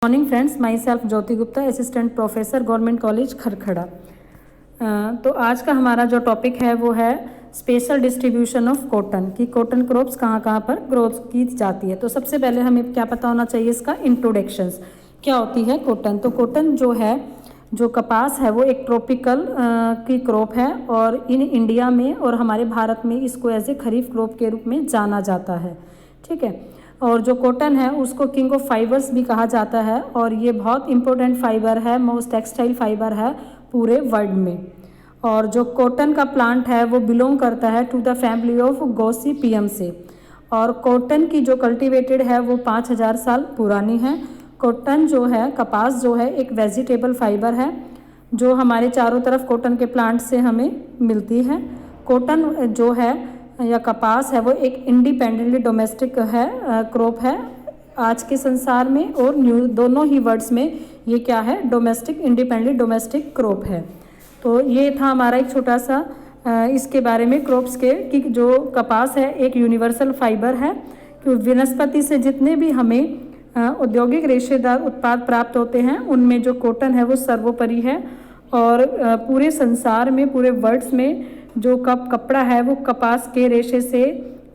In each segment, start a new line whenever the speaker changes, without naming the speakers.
Morning friends, my self Jyoti Gupta, assistant professor, government college Kharkhara. तो आज का हमारा जो टॉपिक है वो है स्पेशल डिस्ट्रीब्यूशन ऑफ कॉटन, कि कॉटन क्रॉप्स कहाँ कहाँ पर ग्रोथ की जाती है। तो सबसे पहले हमें क्या पता होना चाहिए, इसका इंट्रोडक्शंस क्या होती है कॉटन। तो कॉटन जो है, जो कपास है, वो एक ट्रॉपिकल की क्रॉप है और इन इंडिया में और हमारे भारत में इसको एज ए खरीफ क्रॉप के रूप में जाना जाता है। ठीक है। और जो कॉटन है उसको किंग ऑफ फाइबर्स भी कहा जाता है और ये बहुत इंपॉर्टेंट फाइबर है, मोस्ट टेक्सटाइल फाइबर है पूरे वर्ल्ड में। और जो कॉटन का प्लांट है वो बिलोंग करता है to the family of Gossypium से। और कॉटन की जो कल्टीवेटेड है वो 5000 साल पुरानी है। कॉटन जो है, कपास जो है, एक वेजिटेबल फाइबर है जो हमारे चारों तरफ कॉटन के प्लांट से हमें मिलती है। कॉटन जो है या कपास है वो एक इंडिपेंडेंटली डोमेस्टिक है, क्रॉप है आज के संसार में और न्यू दोनों ही वर्ड्स में ये क्या है, डोमेस्टिक, इंडिपेंडेंटली डोमेस्टिक क्रॉप है। तो ये था हमारा एक छोटा सा इसके बारे में क्रॉप्स के, कि जो कपास है एक यूनिवर्सल फाइबर है। कि वनस्पति से जितने भी हमें औद्योगिक रेशेदार उत्पाद प्राप्त होते हैं उनमें जो कॉटन है वो सर्वोपरि है। और पूरे संसार में, पूरे वर्ल्ड्स में जो कपड़ा है वो कपास के रेशे से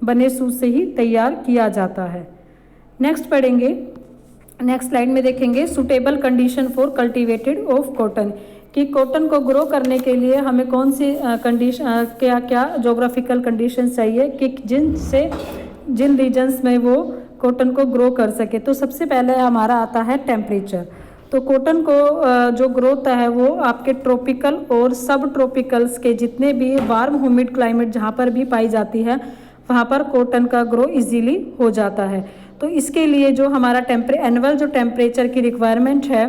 बने सूत से ही तैयार किया जाता है। नेक्स्ट पढ़ेंगे, नेक्स्ट स्लाइड में देखेंगे suitable condition for cultivated of cotton, कि कॉटन को ग्रो करने के लिए हमें कौन सी कंडीशन, क्या क्या जोग्राफिकल कंडीशंस चाहिए कि जिन रीजन्स में वो कॉटन को ग्रो कर सके। तो सबसे पहले हमारा आता है टेम्परेचर। तो कॉटन को जो ग्रोथ है वो आपके ट्रॉपिकल और सब ट्रॉपिकल्स के जितने भी वार्म ह्यूमिड क्लाइमेट जहाँ पर भी पाई जाती है वहाँ पर कॉटन का ग्रो इजीली हो जाता है। तो इसके लिए जो हमारा एनुअल जो टेम्परेचर की रिक्वायरमेंट है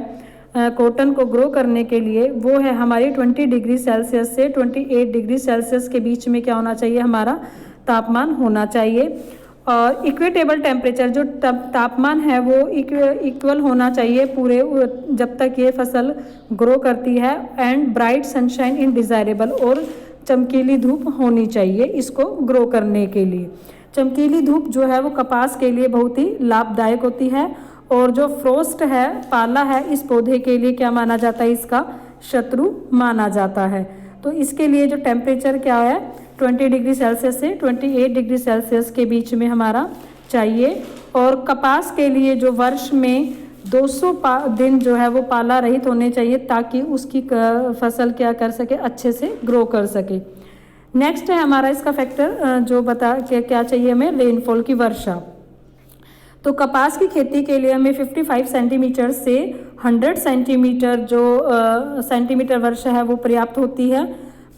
कॉटन को ग्रो करने के लिए वो है हमारी 20 डिग्री सेल्सियस से 28 डिग्री सेल्सियस के बीच में क्या होना चाहिए, हमारा तापमान होना चाहिए। और इक्वेटेबल टेम्परेचर जो तापमान है वो इक्वल होना चाहिए पूरे जब तक ये फसल ग्रो करती है। And bright sunshine in desirable, और चमकीली धूप होनी चाहिए इसको ग्रो करने के लिए। चमकीली धूप जो है वो कपास के लिए बहुत ही लाभदायक होती है। और जो फ्रोस्ट है, पाला है, इस पौधे के लिए क्या माना जाता है, इसका शत्रु माना जाता है। तो इसके लिए जो टेम्परेचर क्या है 20 डिग्री सेल्सियस से 28 डिग्री सेल्सियस के बीच में हमारा चाहिए। और कपास के लिए जो वर्ष में 200 दिन जो है वो पाला रहित होने चाहिए ताकि उसकी फसल क्या कर सके, अच्छे से ग्रो कर सके। नेक्स्ट है हमारा इसका फैक्टर जो बता के क्या चाहिए हमें, रेनफॉल की वर्षा। तो कपास की खेती के लिए हमें 55 सेंटीमीटर से 100 सेंटीमीटर जो सेंटीमीटर वर्षा है वो पर्याप्त होती है।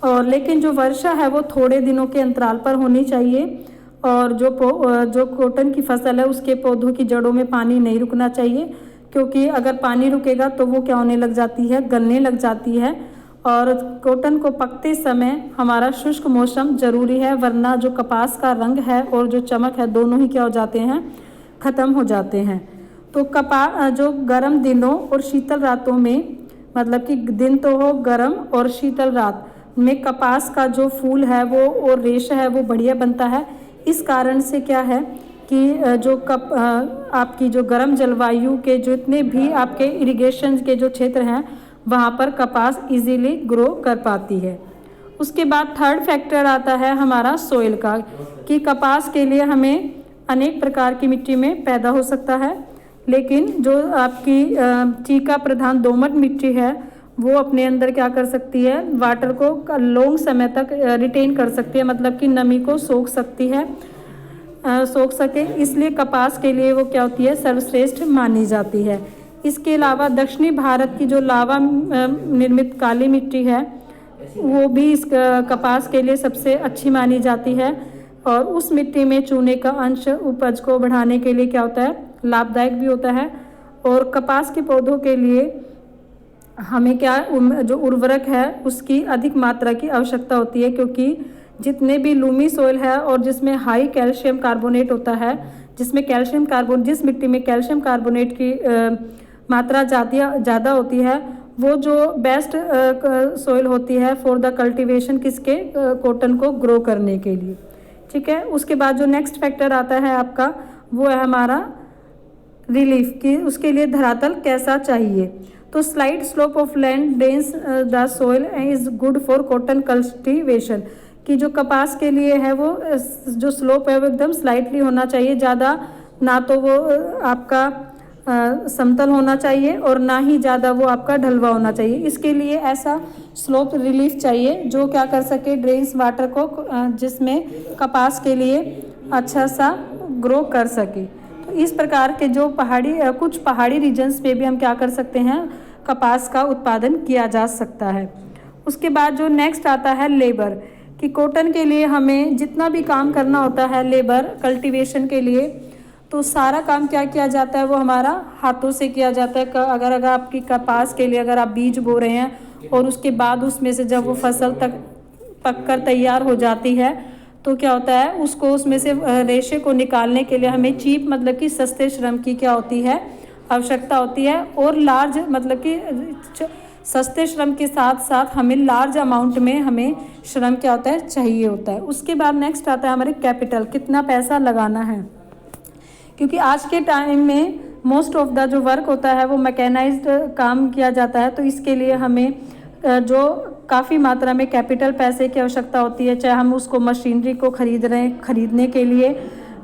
और लेकिन जो वर्षा है वो थोड़े दिनों के अंतराल पर होनी चाहिए। और जो कॉटन की फसल है उसके पौधों की जड़ों में पानी नहीं रुकना चाहिए, क्योंकि अगर पानी रुकेगा तो वो क्या होने लग जाती है, गलने लग जाती है। और कॉटन को पकते समय हमारा शुष्क मौसम ज़रूरी है, वरना जो कपास का रंग है और जो चमक है दोनों ही क्या हो जाते हैं, ख़त्म हो जाते हैं। तो जो गर्म दिनों और शीतल रातों में, मतलब कि दिन तो हो गर्म और शीतल रात में कपास का जो फूल है वो और रेशा है वो बढ़िया बनता है। इस कारण से क्या है कि जो आपकी जो गर्म जलवायु के जितने भी आपके इरिगेशन के जो क्षेत्र हैं वहाँ पर कपास इजीली ग्रो कर पाती है। उसके बाद थर्ड फैक्टर आता है हमारा सोइल का, कि कपास के लिए हमें अनेक प्रकार की मिट्टी में पैदा हो सकता है, लेकिन जो आपकी चीका प्रधान दोमट मिट्टी है वो अपने अंदर क्या कर सकती है, वाटर को लॉन्ग समय तक रिटेन कर सकती है, मतलब कि नमी को सोख सकती है, सोख सके, इसलिए कपास के लिए वो क्या होती है, सर्वश्रेष्ठ मानी जाती है। इसके अलावा दक्षिणी भारत की जो लावा निर्मित काली मिट्टी है वो भी इस कपास के लिए सबसे अच्छी मानी जाती है। और उस मिट्टी में चूने का अंश उपज को बढ़ाने के लिए क्या होता है, लाभदायक भी होता है। और कपास के पौधों के लिए हमें क्या जो उर्वरक है उसकी अधिक मात्रा की आवश्यकता होती है, क्योंकि जितने भी लूमी सोइल है और जिसमें हाई कैल्शियम कार्बोनेट होता है, जिस मिट्टी में कैल्शियम कार्बोनेट की मात्रा ज़्यादा होती है वो जो बेस्ट सोइल होती है फॉर द कल्टीवेशन किसके, कॉटन को ग्रो करने के लिए। ठीक है। उसके बाद जो नेक्स्ट फैक्टर आता है आपका वो है हमारा रिलीफ कि उसके लिए धरातल कैसा चाहिए। तो slide slope of land drains the soil is good for cotton cultivation कि जो कपास के लिए है वो जो स्लोप है वो एकदम स्लाइटली होना चाहिए, ज़्यादा ना तो वो आपका समतल होना चाहिए और ना ही ज़्यादा वो आपका ढलवा होना चाहिए। इसके लिए ऐसा स्लोप रिलीफ चाहिए जो क्या कर सके, ड्रेन्स वाटर को जिसमें कपास के लिए अच्छा सा ग्रो कर सके। तो इस प्रकार के जो कुछ पहाड़ी रीजन्स पे भी हम क्या कर सकते हैं, कपास का उत्पादन किया जा सकता है। उसके बाद जो नेक्स्ट आता है लेबर कि कॉटन के लिए हमें जितना भी काम करना होता है लेबर कल्टीवेशन के लिए, तो सारा काम क्या किया जाता है वो हमारा हाथों से किया जाता है। अगर आपकी कपास के लिए अगर आप बीज बो रहे हैं और उसके बाद उसमें से जब वो फसल तक पककर तैयार हो जाती है तो क्या होता है, उसको उसमें से रेशे को निकालने के लिए हमें चीप मतलब कि सस्ते श्रम की क्या होती है, आवश्यकता होती है। और लार्ज मतलब कि सस्ते श्रम के साथ साथ हमें लार्ज अमाउंट में हमें श्रम क्या होता है, चाहिए होता है। उसके बाद नेक्स्ट आता है हमारे कैपिटल, कितना पैसा लगाना है, क्योंकि आज के टाइम में मोस्ट ऑफ द जो वर्क होता है वो मैकेनाइज्ड काम किया जाता है। तो इसके लिए हमें जो काफ़ी मात्रा में कैपिटल पैसे की आवश्यकता होती है, चाहे हम उसको मशीनरी को खरीदने के लिए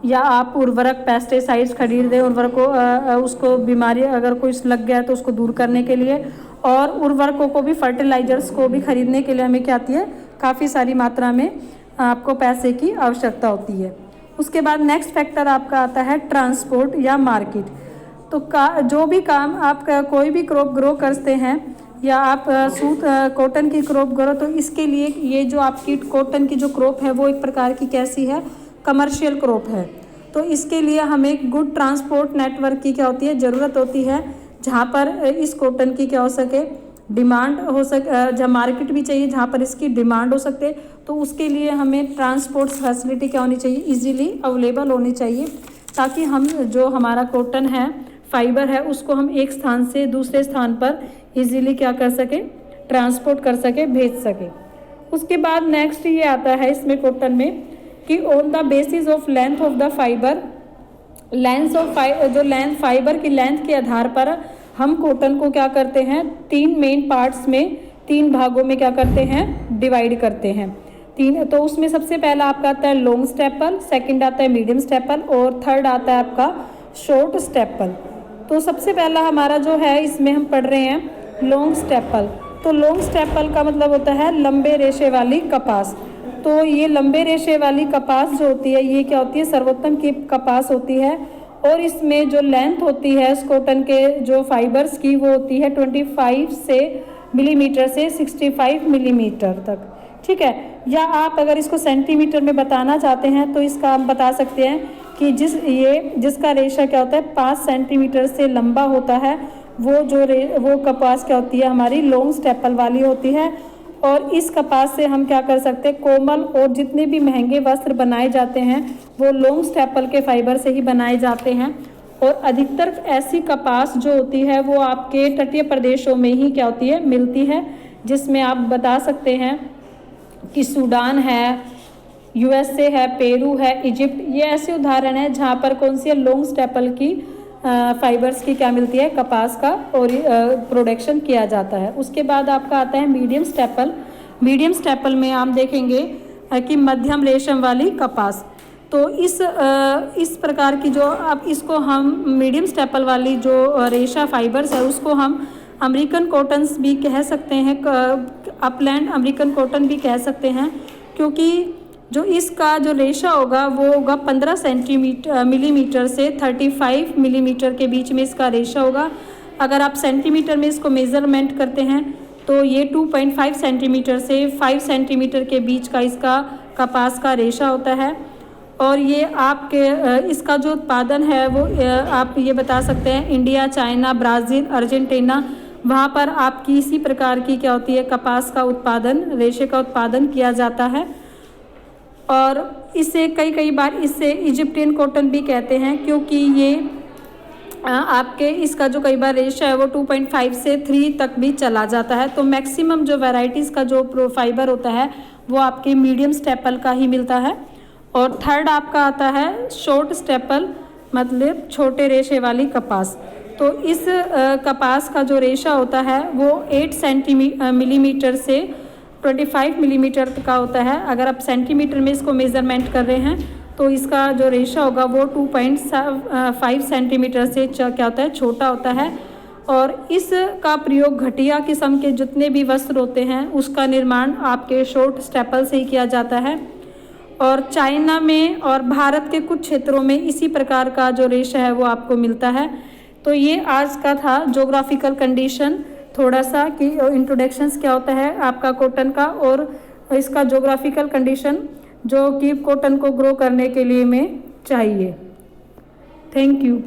या आप उर्वरक पेस्टिसाइड्स खरीद रहे उर्वरक को उसको बीमारी अगर कोई लग गया है तो उसको दूर करने के लिए, और उर्वरकों को भी फर्टिलाइजर्स को भी खरीदने के लिए हमें क्या आती है, काफ़ी सारी मात्रा में आपको पैसे की आवश्यकता होती है। उसके बाद नेक्स्ट फैक्टर आपका आता है ट्रांसपोर्ट या मार्केट। तो जो भी काम आप कोई भी क्रॉप ग्रो करते हैं या आप कॉटन की क्रॉप ग्रो, तो इसके लिए ये जो आपकी कॉटन की जो क्रॉप है वो एक प्रकार की कैसी है, कमर्शियल क्रॉप है। तो इसके लिए हमें गुड ट्रांसपोर्ट नेटवर्क की क्या होती है, ज़रूरत होती है, जहाँ पर इस कॉटन की क्या हो सके, डिमांड हो सके, जहाँ मार्केट भी चाहिए जहाँ पर इसकी डिमांड हो सकते। तो उसके लिए हमें ट्रांसपोर्ट फैसिलिटी क्या होनी चाहिए, इजीली अवेलेबल होनी चाहिए, ताकि हम जो हमारा कॉटन है, फाइबर है, उसको हम एक स्थान से दूसरे स्थान पर इजीली क्या कर सके, ट्रांसपोर्ट कर सके, भेज सके। उसके बाद नेक्स्ट ये आता है इसमें कॉटन में कि on the basis of length of the fibre, जो लेंथ फाइबर की लेंथ के आधार पर हम कॉटन को क्या करते हैं, 3 मेन पार्ट्स में, 3 भागों में क्या करते हैं, डिवाइड करते हैं। तो उसमें सबसे पहला आपका आता है लॉन्ग स्टेपल, सेकंड आता है मीडियम स्टेपल और थर्ड आता है आपका शॉर्ट स्टेपल। तो सबसे पहला हमारा जो है इसमें हम पढ़ रहे हैं लॉन्ग स्टेपल। तो लॉन्ग स्टेपल का मतलब होता है लंबे रेशे वाली कपास। तो ये लंबे रेशे वाली कपास जो होती है ये क्या होती है, सर्वोत्तम की कपास होती है, और इसमें जो लेंथ होती है इस कॉटन के जो फाइबर्स की वो होती है 25 मिलीमीटर से 65 मिलीमीटर तक, ठीक है। या आप अगर इसको सेंटीमीटर में बताना चाहते हैं तो इसका हम बता सकते हैं कि जिसका रेशा क्या होता है 5 सेंटीमीटर से लंबा होता है, वो कपास क्या होती है, हमारी लॉन्ग स्टेपल वाली होती है। और इस कपास से हम क्या कर सकते हैं, कोमल और जितने भी महंगे वस्त्र बनाए जाते हैं वो लॉन्ग स्टेपल के फाइबर से ही बनाए जाते हैं। और अधिकतर ऐसी कपास जो होती है वो आपके तटीय प्रदेशों में ही क्या होती है, मिलती है, जिसमें आप बता सकते हैं कि सूडान है, यूएसए है, पेरू है, इजिप्ट, ये ऐसे उदाहरण हैं जहाँ पर कौन सी लॉन्ग स्टेपल की फाइबर्स की क्या मिलती है, कपास का और प्रोडक्शन किया जाता है। उसके बाद आपका आता है मीडियम स्टेपल। मीडियम स्टेपल में आप देखेंगे कि मध्यम रेशम वाली कपास। तो इस प्रकार की जो अब इसको हम मीडियम स्टेपल वाली जो रेशा फाइबर्स है उसको हम अमेरिकन कॉटन्स भी कह सकते हैं, अपलैंड अमेरिकन कॉटन भी कह सकते हैं, क्योंकि जो इसका जो रेशा होगा वो होगा 15 मिलीमीटर से 35 मिलीमीटर के बीच में इसका रेशा होगा। अगर आप सेंटीमीटर में इसको मेज़रमेंट करते हैं तो ये 2.5 सेंटीमीटर से 5 सेंटीमीटर के बीच का इसका कपास का रेशा होता है। और ये आपके इसका जो उत्पादन है वो आप ये बता सकते हैं इंडिया, चाइना, ब्राज़ील, अर्जेंटीना, वहाँ पर आपकी इसी प्रकार की क्या होती है, कपास का उत्पादन, रेशे का उत्पादन किया जाता है। और इसे कई बार इसे इजिप्टियन कॉटन भी कहते हैं, क्योंकि ये आपके इसका जो कई बार रेशा है वो 2.5 से 3 तक भी चला जाता है। तो मैक्सिमम जो वैरायटीज़ का जो फाइबर होता है वो आपके मीडियम स्टेपल का ही मिलता है। और थर्ड आपका आता है शॉर्ट स्टेपल। मतलब छोटे रेशे वाली कपास। तो इस कपास का जो रेशा होता है वो 8 मिलीमीटर से 25 मिलीमीटर का होता है। अगर आप सेंटीमीटर में इसको मेज़रमेंट कर रहे हैं तो इसका जो रेशा होगा वो 2.5 सेंटीमीटर से क्या होता है, छोटा होता है। और इसका प्रयोग घटिया किस्म के जितने भी वस्त्र होते हैं उसका निर्माण आपके शॉर्ट स्टेपल से ही किया जाता है। और चाइना में और भारत के कुछ क्षेत्रों में इसी प्रकार का जो रेशा है वो आपको मिलता है। तो ये आज का था ज्योग्राफिकल कंडीशन, थोड़ा सा कि इंट्रोडक्शंस क्या होता है आपका कॉटन का और इसका ज्योग्राफिकल कंडीशन जो कि कॉटन को ग्रो करने के लिए में चाहिए। Thank you.